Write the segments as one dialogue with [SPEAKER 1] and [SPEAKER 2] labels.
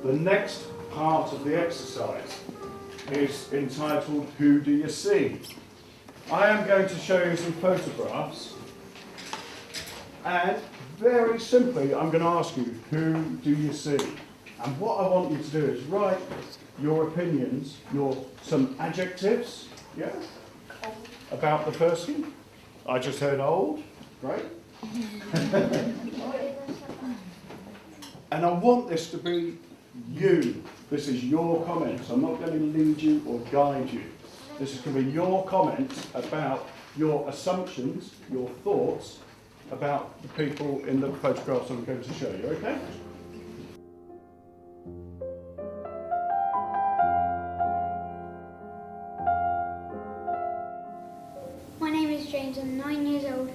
[SPEAKER 1] The next part of the exercise is entitled Who Do You See? I am going to show you some photographs, and very simply I'm going to ask you, who do you see? And what I want you to do is write your opinions, some adjectives, yeah, about the person. I just heard old, great. And I want this to be you. This is your comments. I'm not going to lead you or guide you. This is going to be your comments about your assumptions, your thoughts about the people in the photographs I'm going to show you, okay?
[SPEAKER 2] My name is James, I'm 9 years old,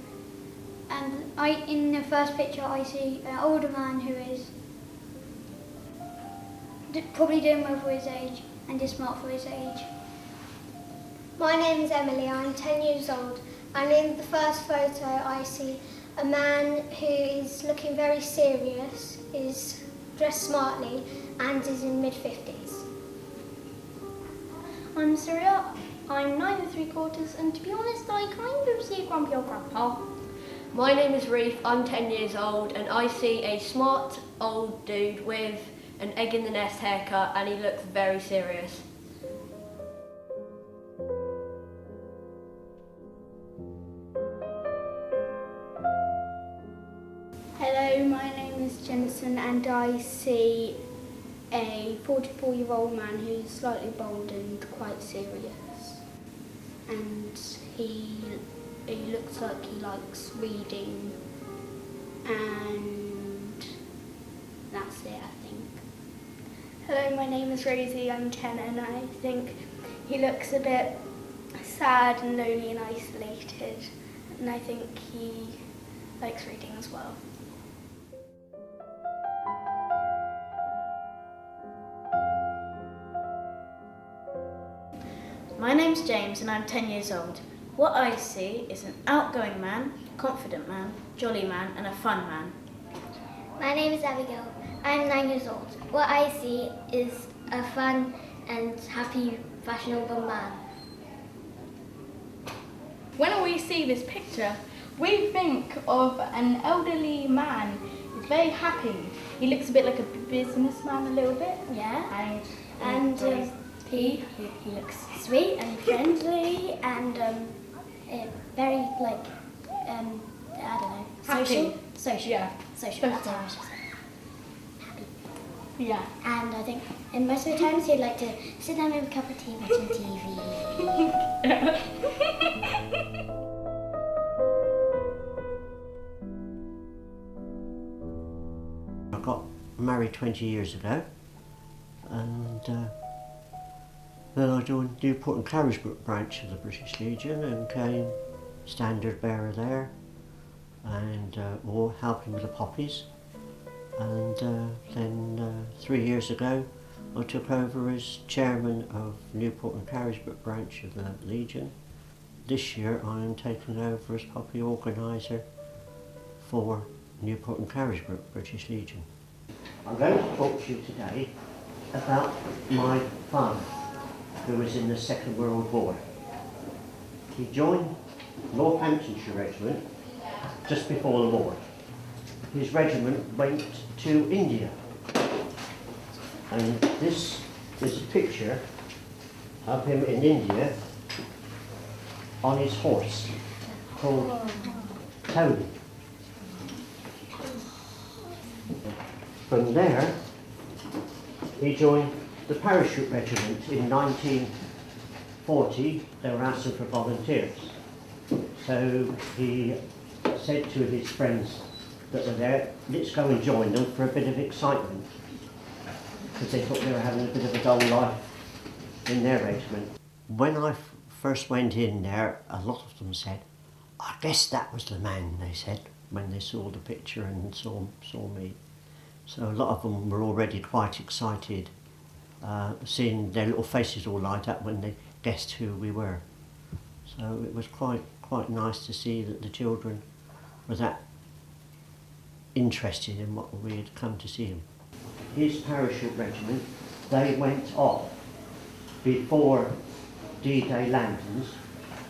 [SPEAKER 2] and in the first picture I see an older man who is probably doing well for his age and is smart for his age.
[SPEAKER 3] My name is Emily, I'm 10 years old, and in the first photo I see a man who is looking very serious, is dressed smartly, and is in mid-50s.
[SPEAKER 4] I'm Surya, I'm 9 3/4, and to be honest, I kind of see a grumpy old grandpa.
[SPEAKER 5] My name is Reef, I'm 10 years old, and I see a smart old dude with an egg in the nest haircut, and he looks very serious.
[SPEAKER 6] Hello, my name is Jensen, and I see a 44-year-old man who's slightly bald and quite serious. And he looks like he likes reading, and that's it, I think.
[SPEAKER 7] Hello, my name is Rosie, I'm 10, and I think he looks a bit sad and lonely and isolated, and I think he likes reading as well.
[SPEAKER 8] My name's James and I'm 10 years old. What I see is an outgoing man, confident man, jolly man and a fun man.
[SPEAKER 3] My name is Abigail, I'm 9 years old. What I see is a fun and happy, fashionable man.
[SPEAKER 7] When we see this picture, we think of an elderly man who's very happy. He looks a bit like a businessman a little bit.
[SPEAKER 2] Yeah, and he looks sweet and friendly and very like I don't know,
[SPEAKER 7] Happy.
[SPEAKER 2] social.
[SPEAKER 7] Yeah.
[SPEAKER 2] Social. That's how I should say. Happy.
[SPEAKER 7] Yeah.
[SPEAKER 2] And I think in most of the times he'd like to sit down with a cup of tea, watching TV.
[SPEAKER 9] I got married 20 years ago, and then I joined Newport and Clarisbrook branch of the British Legion and became standard bearer there, and or helping with the poppies. And then 3 years ago I took over as chairman of Newport and Clarisbrook branch of the Legion. This year I am taking over as poppy organiser for Newport and Clarisbrook British Legion. I'm going to talk to you today about my father, who was in the Second World War. He joined Northamptonshire Regiment just before the war. His regiment went to India, and this is a picture of him in India on his horse called Tony. From there he joined the Parachute Regiment in 1940. They were asking for volunteers. So he said to his friends that were there, let's go and join them for a bit of excitement, because they thought they were having a bit of a dull life in their regiment. When I first went in there, a lot of them said, I guess that was the man, they said, when they saw the picture and saw me. So a lot of them were already quite excited, seeing their little faces all light up when they guessed who we were. So it was quite nice to see that the children were that interested in what we had come to see them. his parachute regiment, they went off before D-Day landings,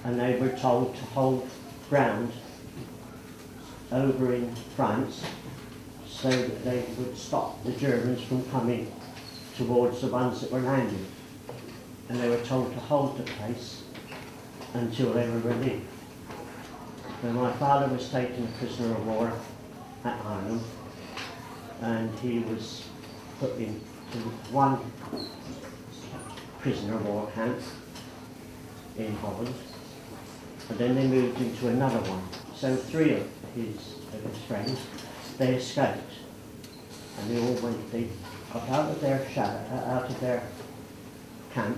[SPEAKER 9] and they were told to hold ground over in France so that they would stop the Germans from coming towards the ones that were landing. And they were told to hold the place until they were relieved. So my father was taken a prisoner of war at Ireland, and he was put into one prisoner of war camp in Holland, and then they moved into another one. So three of his friends, they escaped, and they all went, they got out of their out of their camp,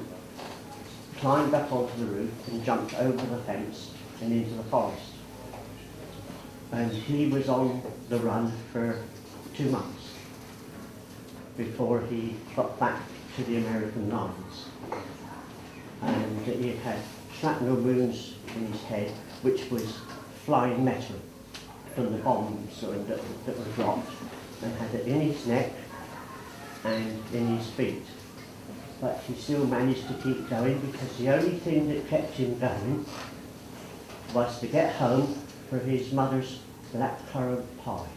[SPEAKER 9] climbed up onto the roof and jumped over the fence and into the forest. And he was on the run for 2 months before he got back to the American lines. And he had shrapnel wounds in his head, which was flying metal from the bombs that were dropped, and had it in his neck and in his feet. But he still managed to keep going, because the only thing that kept him going was to get home for his mother's blackcurrant pie,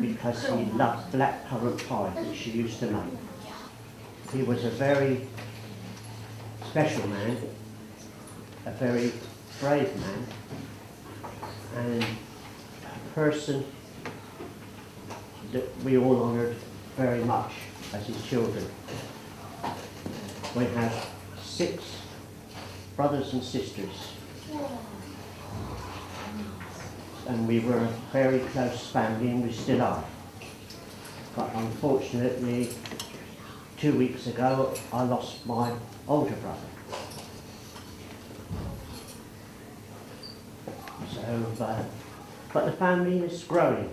[SPEAKER 9] because he loved blackcurrant pie that she used to make. He was a very special man, a very brave man, and a person that we all honoured very much as his children. We have 6 brothers and sisters, and we were a very close family, and we still are. But unfortunately, 2 weeks ago, I lost my older brother. So, but the family is growing.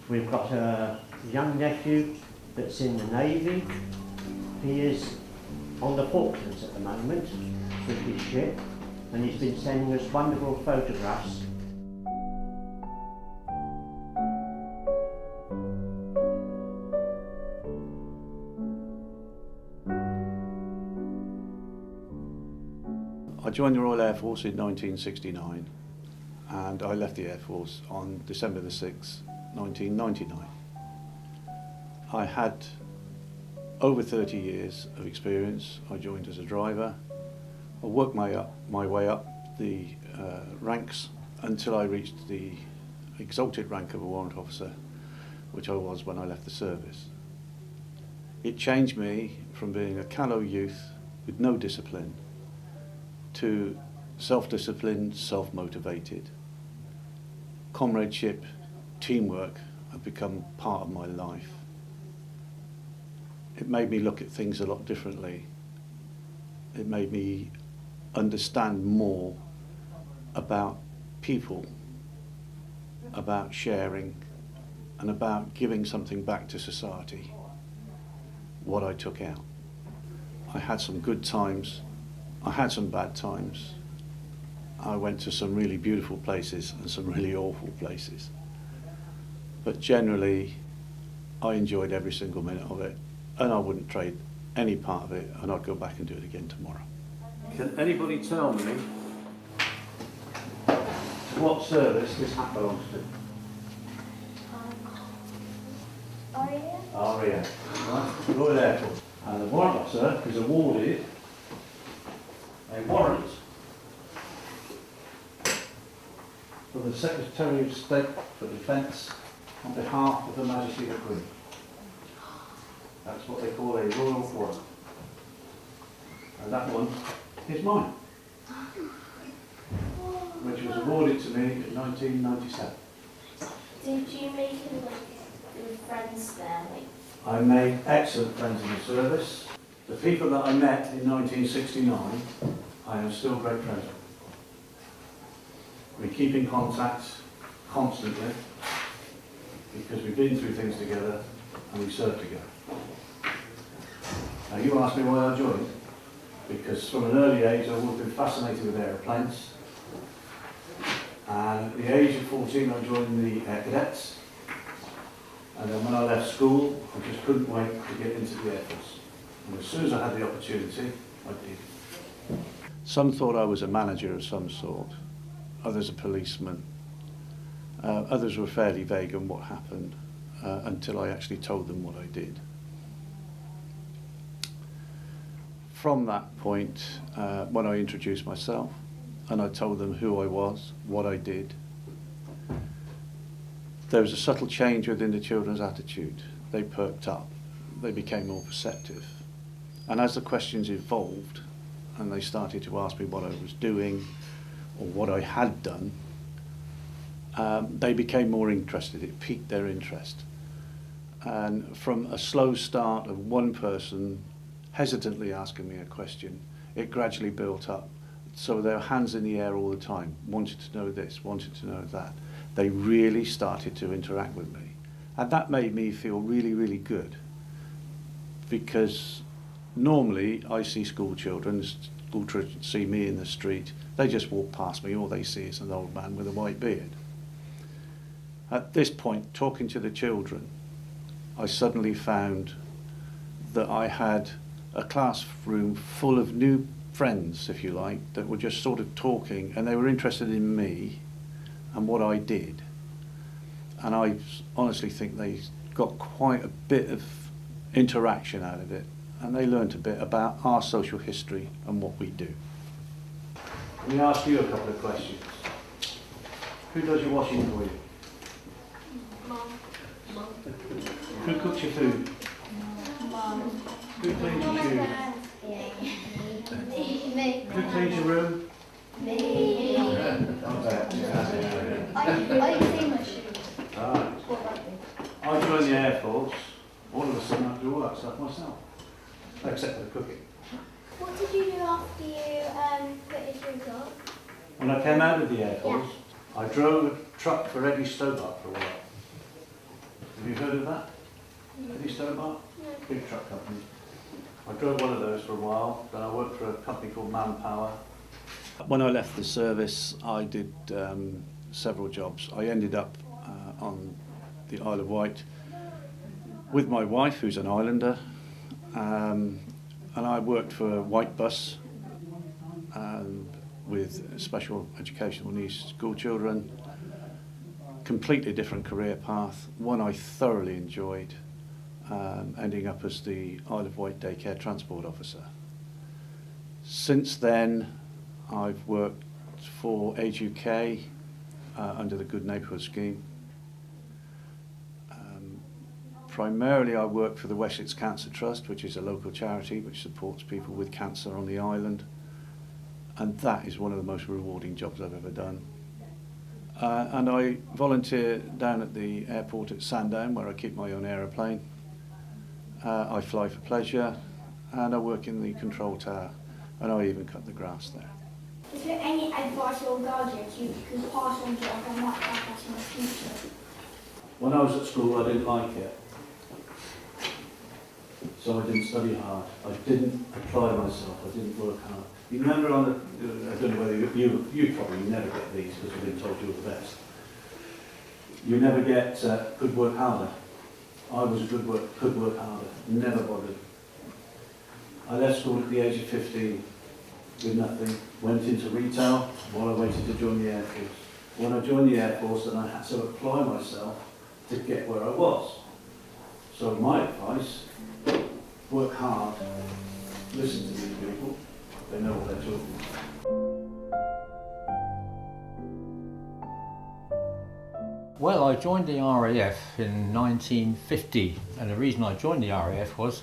[SPEAKER 9] We've got a young nephew that's in the Navy. He is on the Falklands at the moment with his ship, and he's been sending us wonderful photographs.
[SPEAKER 10] I joined the Royal Air Force in 1969, and I left the Air Force on December the 6th, 1999. I had over 30 years of experience. I joined as a driver. I worked my way up the ranks until I reached the exalted rank of a warrant officer, which I was when I left the service. It changed me from being a callow youth with no discipline to self-disciplined, self-motivated. Comradeship, teamwork have become part of my life. It made me look at things a lot differently. It made me understand more about people, about sharing, and about giving something back to society, what I took out. I had some good times, I had some bad times. I went to some really beautiful places and some really awful places. But generally, I enjoyed every single minute of it, and I wouldn't trade any part of it, and I'd go back and do it again tomorrow. Can anybody tell me what service this hat belongs to? RAF. Right, Royal Air Force. And the warrant officer is awarded a warrant for the Secretary of State for Defence on behalf of Her Majesty the Queen. That's what they call a royal warrant. And that one is mine, which was awarded to me in 1997.
[SPEAKER 4] Did you make any friends there?
[SPEAKER 10] I made excellent friends in the service. The people that I met in 1969, I am still great friends with. We keep in contact constantly because we've been through things together and we served together. Now you asked me why I joined, because from an early age I've always been fascinated with aeroplanes, and at the age of 14 I joined the Air Cadets, and then when I left school I just couldn't wait to get into the Air Force. And as soon as I had the opportunity, I did. Some thought I was a manager of some sort, others a policeman. Others were fairly vague on what happened until I actually told them what I did. From that point, when I introduced myself and I told them who I was, what I did, there was a subtle change within the children's attitude. They perked up, they became more perceptive. And as the questions evolved and they started to ask me what I was doing or what I had done, they became more interested. It piqued their interest. And from a slow start of one person hesitantly asking me a question, it gradually built up. So they were hands in the air all the time, wanted to know this, wanted to know that. They really started to interact with me. And that made me feel really, really good. Because normally I see school children see me in the street, they just walk past me, all they see is an old man with a white beard. At this point, talking to the children, I suddenly found that I had a classroom full of new friends, if you like, that were just sort of talking, and they were interested in me and what I did. And I honestly think they got quite a bit of interaction out of it, and they learnt a bit about our social history and what we do. Let me ask you a couple of questions. Who does your washing for you?
[SPEAKER 4] Mum.
[SPEAKER 10] Who cooks your food?
[SPEAKER 4] Mum.
[SPEAKER 10] Who cleans your shoes?
[SPEAKER 3] Me.
[SPEAKER 10] Who cleans your room?
[SPEAKER 3] Me.
[SPEAKER 10] Yeah,
[SPEAKER 3] I clean my shoes.
[SPEAKER 10] Right. I joined the Air Force. All of a sudden I do all that stuff myself, except for the cooking.
[SPEAKER 3] What did you do after you put your shoes on?
[SPEAKER 10] When I came out of the Air Force, I drove a truck for Eddie Stobart for a while. Have you heard of that? Eddie Stobart? Big truck company. I drove one of those for a while, then I worked for a company called Manpower. When I left the service, I did several jobs. I ended up on the Isle of Wight with my wife, who's an islander, and I worked for White Bus with special educational needs school children. Completely different career path, one I thoroughly enjoyed, ending up as the Isle of Wight daycare transport officer. Since then, I've worked for Age UK under the Good Neighbourhood scheme. Primarily I work for the Wessex Cancer Trust, which is a local charity which supports people with cancer on the island, and that is one of the most rewarding jobs I've ever done. And I volunteer down at the airport at Sandown, where I keep my own aeroplane. I fly for pleasure, and I work in the control tower, and I even cut the grass there.
[SPEAKER 11] Is there any advice or guidance you could pass on to other might help us in the future?
[SPEAKER 10] When I was at school, I didn't like it. So I didn't study hard. I didn't apply myself. I didn't work hard. You remember on the, I don't know whether you probably never get these because you've been told you're the best. You never get could work harder. I was could work harder. Never bothered. I left school at the age of 15 with nothing. Went into retail while I waited to join the Air Force. When I joined the Air Force, then I had to apply myself to get where I was. So my advice, work hard, listen to these people, they know what they're talking about.
[SPEAKER 12] Well, I joined the RAF in 1950, and the reason I joined the RAF was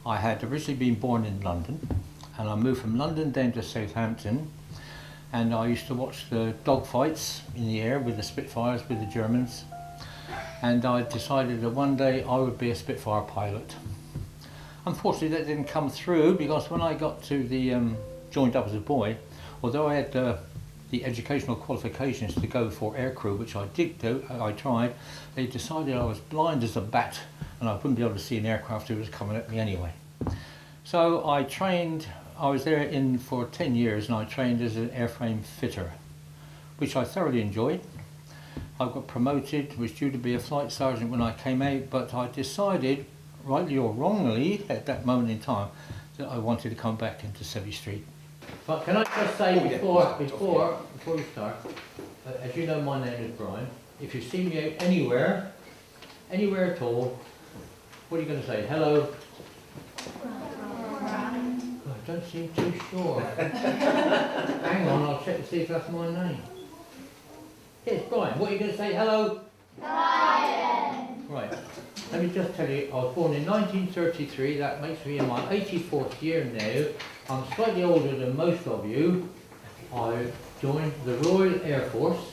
[SPEAKER 12] I had originally been born in London, and I moved from London down to Southampton, and I used to watch the dogfights in the air with the Spitfires, with the Germans, and I decided that one day I would be a Spitfire pilot. Unfortunately that didn't come through, because when I got to the joined up as a boy, although I had the educational qualifications to go for aircrew, which I did do, I tried, they decided I was blind as a bat and I wouldn't be able to see an aircraft that was coming at me anyway. So I trained, I was there for 10 years, and I trained as an airframe fitter, which I thoroughly enjoyed. I got promoted, was due to be a flight sergeant when I came out, but I decided rightly or wrongly, at that moment in time, that I wanted to come back into Sevy Street. But can I just say before we start, as you know, my name is Brian. If you see me out anywhere at all, what are you going to say? Hello? I don't seem too sure. Hang on, I'll check to see if that's my name. Yes, Brian. What are you going to say? Hello? Brian. Right. Let me just tell you, I was born in 1933. That makes me in my 84th year now. I'm slightly older than most of you. I joined the Royal Air Force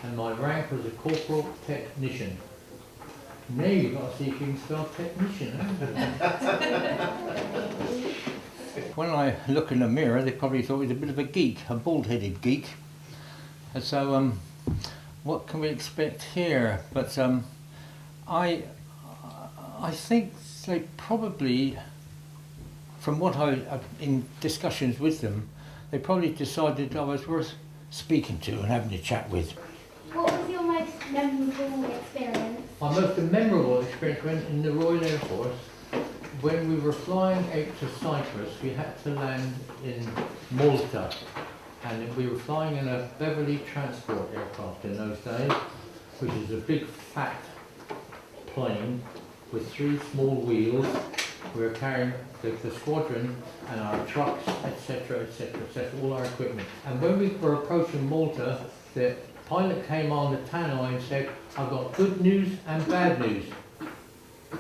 [SPEAKER 12] and my rank was a corporal technician. Now you've got to see if you can spell technician, haven't you? When I look in the mirror, they probably thought I was a bit of a geek, a bald-headed geek. And so, what can we expect here? But I think they probably, from what in discussions with them, they probably decided I was worth speaking to and having a chat with.
[SPEAKER 11] What was your most memorable experience?
[SPEAKER 12] My most memorable experience went in the Royal Air Force. When we were flying out to Cyprus, we had to land in Malta, and we were flying in a Beverley transport aircraft in those days, which is a big fat plane with 3 small wheels. We were carrying the squadron and our trucks, etc., etc., etc., all our equipment. And when we were approaching Malta, the pilot came on the tannoy and said, "I've got good news and bad news."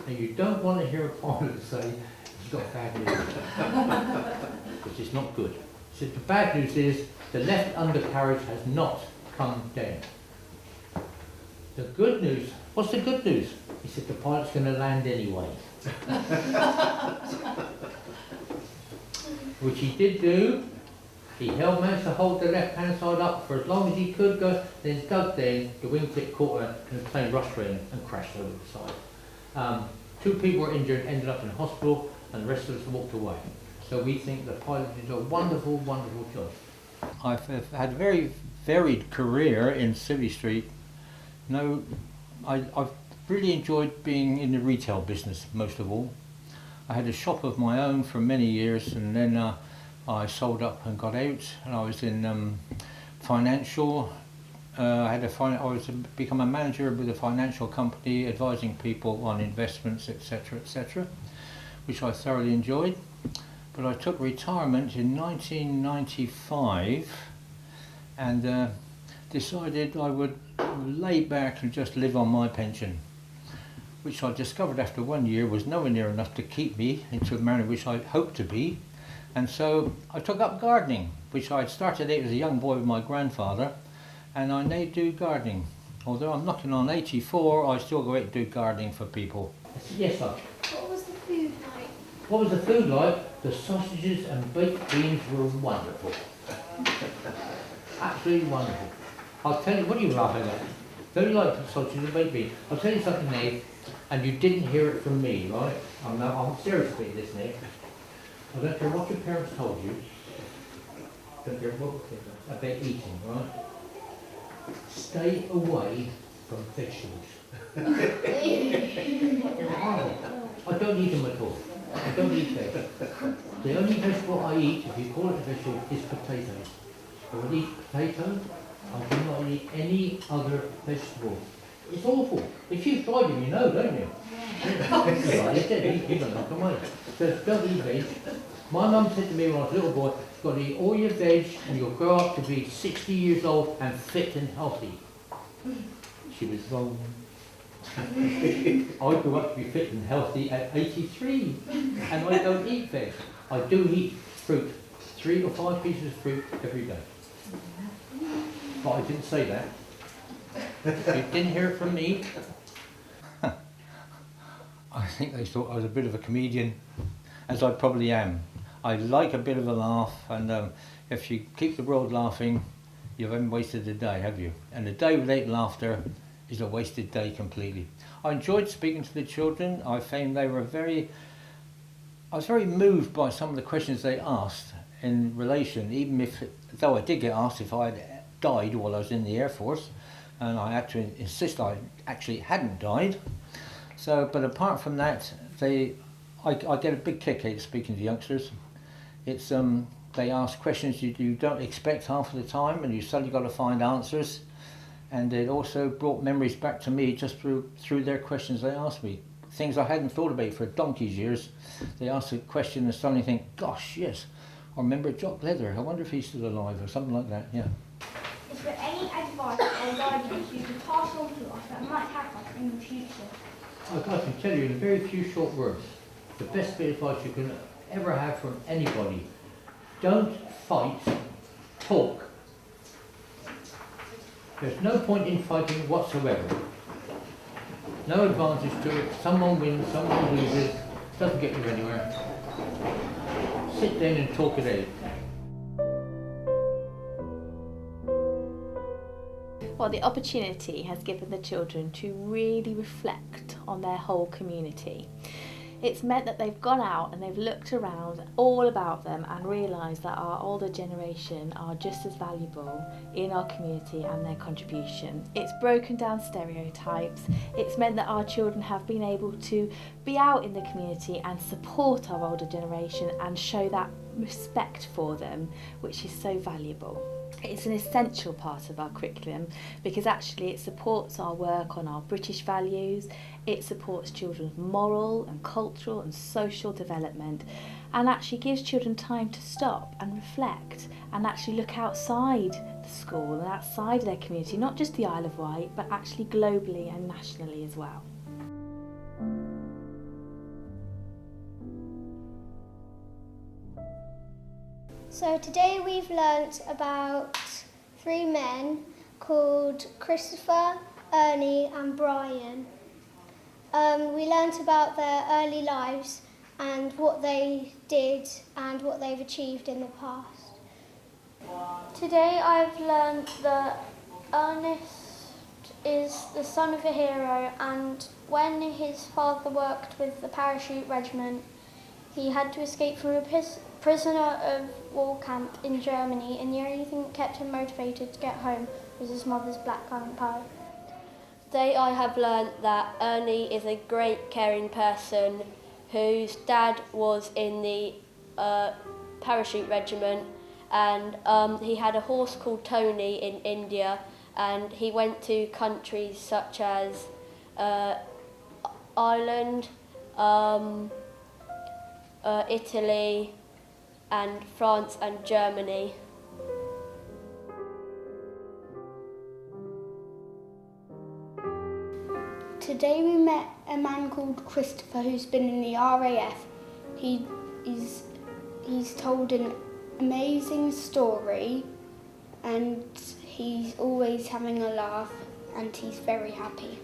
[SPEAKER 12] And you don't want to hear a pilot say, "He's got bad news," which is not good. He said, "The bad news is the left undercarriage has not come down." The good news, what's the good news? He said, "The pilot's going to land anyway." Which he did do. He managed to hold the left hand side up for as long as he could go, then dug down, the wingtip caught her and the plane rushed for him and crashed over the side. 2 people were injured, ended up in hospital, and the rest of us walked away. So we think the pilot did a wonderful, wonderful job. I've had a very varied career in Sevy Street. No, I've really enjoyed being in the retail business most of all. I had a shop of my own for many years, and then I sold up and got out, and I was in financial. I was become a manager with a financial company, advising people on investments, etc., etc., which I thoroughly enjoyed. But I took retirement in 1995 and decided I would lay back and just live on my pension, which I discovered after 1 year was nowhere near enough to keep me into a manner which I hoped to be. And so I took up gardening, which I had started out as a young boy with my grandfather, and I now do gardening. Although I'm knocking on 84, I still go out and do gardening for people. Yes, sir.
[SPEAKER 11] What was the food like?
[SPEAKER 12] What was the food like? The sausages and baked beans were wonderful. Absolutely wonderful. I'll tell you, what are you laughing at? Don't you like sausages and baked beans? I'll tell you something now, and you didn't hear it from me, right? I'm serious about this now. I don't care what your parents told you. Don't care what about eating, right? Stay away from vegetables. I don't eat them at all. I don't eat vegetables. The only vegetable I eat, if you call it a vegetable, is potatoes. I would eat potatoes. I do not eat any other vegetable. It's awful. If you've tried them, you know, don't you? You don't knock them away. So don't eat veg. My mum said to me when I was a little boy, you've got to eat all your veg and you'll grow up to be 60 years old and fit and healthy. She was wrong. I grew up to be fit and healthy at 83 and I don't eat veg. I do eat fruit, 3 or 5 pieces of fruit every day. But I didn't say that. You didn't hear it from me. I think they thought I was a bit of a comedian, as I probably am. I like a bit of a laugh, and if you keep the world laughing, you haven't wasted a day, have you? And a day without laughter is a wasted day completely. I enjoyed speaking to the children. I found they were I was very moved by some of the questions they asked in relation, though I did get asked if I had died while I was in the Air Force, and I had to insist I actually hadn't died. So, but apart from that, I get a big kick out of speaking to youngsters. It's they ask questions you don't expect half of the time, and you suddenly got to find answers. And it also brought memories back to me just through their questions they asked me. Things I hadn't thought about for donkey's years. They ask a question and suddenly think, gosh, yes, I remember Jock Leather. I wonder if he's still alive or something like that. Yeah.
[SPEAKER 11] Is there any advice or guidance you can pass on to us that might help us in the future?
[SPEAKER 12] I can tell you in very few short words, the best bit of advice you can ever have from anybody. Don't fight, talk. There's no point in fighting whatsoever. No advantage to it. Someone wins, someone loses. Doesn't get you anywhere. Sit down and talk it out.
[SPEAKER 8] Well, the opportunity has given the children to really reflect on their whole community. It's meant that they've gone out and they've looked around all about them and realised that our older generation are just as valuable in our community and their contribution. It's broken down stereotypes. It's meant that our children have been able to be out in the community and support our older generation and show that respect for them, which is so valuable. It's an essential part of our curriculum because actually it supports our work on our British values, it supports children's moral and cultural and social development, and actually gives children time to stop and reflect and actually look outside the school and outside their community, not just the Isle of Wight, but actually globally and nationally as well.
[SPEAKER 3] So today we've learnt about 3 men called Christopher, Ernie and Brian. We learnt about their early lives and what they did and what they've achieved in the past.
[SPEAKER 7] Today I've learned that Ernest is the son of a hero, and when his father worked with the parachute regiment, he had to escape from a prisoner of war camp in Germany, and the only thing that kept him motivated to get home was his mother's blackcurrant pie.
[SPEAKER 5] Today I have learnt that Ernie is a great caring person whose dad was in the parachute regiment, and he had a horse called Tony in India, and he went to countries such as Ireland, Italy and France and Germany.
[SPEAKER 6] Today we met a man called Christopher who's been in the RAF. He's told an amazing story and he's always having a laugh and he's very happy.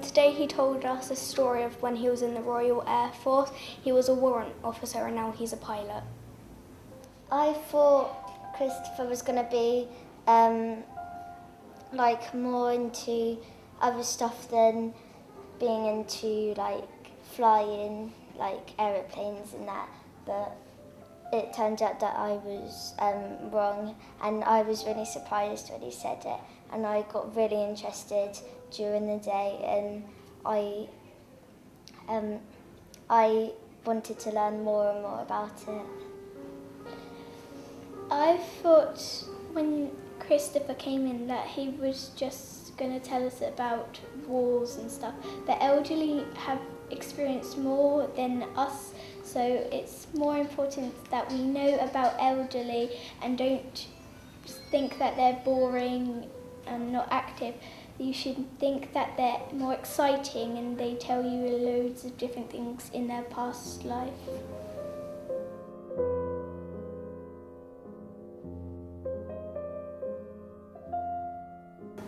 [SPEAKER 7] Today he told us a story of when he was in the Royal Air Force. He was a warrant officer and now he's a pilot.
[SPEAKER 3] I thought Christopher was going to be like more into other stuff than being into like flying like aeroplanes and that, but it turned out that I was wrong, and I was really surprised when he said it, and I got really interested during the day, and I wanted to learn more and more about it.
[SPEAKER 7] I thought when Christopher came in that he was just going to tell us about wars and stuff, but elderly have experienced more than us, so it's more important that we know about elderly and don't think that they're boring and not active. You should think that they're more exciting and they tell you loads of different things in their past life.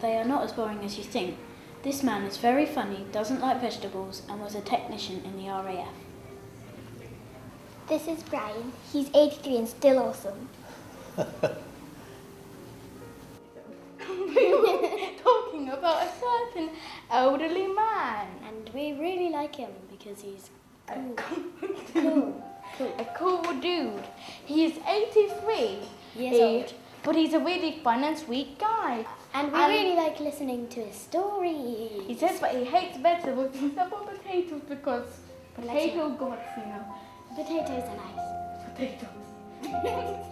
[SPEAKER 8] They are not as boring as you think. This man is very funny, doesn't like vegetables, and was a technician in the RAF.
[SPEAKER 3] This is Brian. He's 83 and still awesome.
[SPEAKER 7] We were talking about a certain elderly man.
[SPEAKER 3] And we really like him because he's
[SPEAKER 7] cool. A cool dude. He is 83
[SPEAKER 3] years old.
[SPEAKER 4] but he's a really fun and sweet guy.
[SPEAKER 6] And we really like listening to his stories.
[SPEAKER 4] He says but he hates vegetables except for potatoes because potato gods, you know.
[SPEAKER 6] Potatoes are nice.
[SPEAKER 4] Potatoes.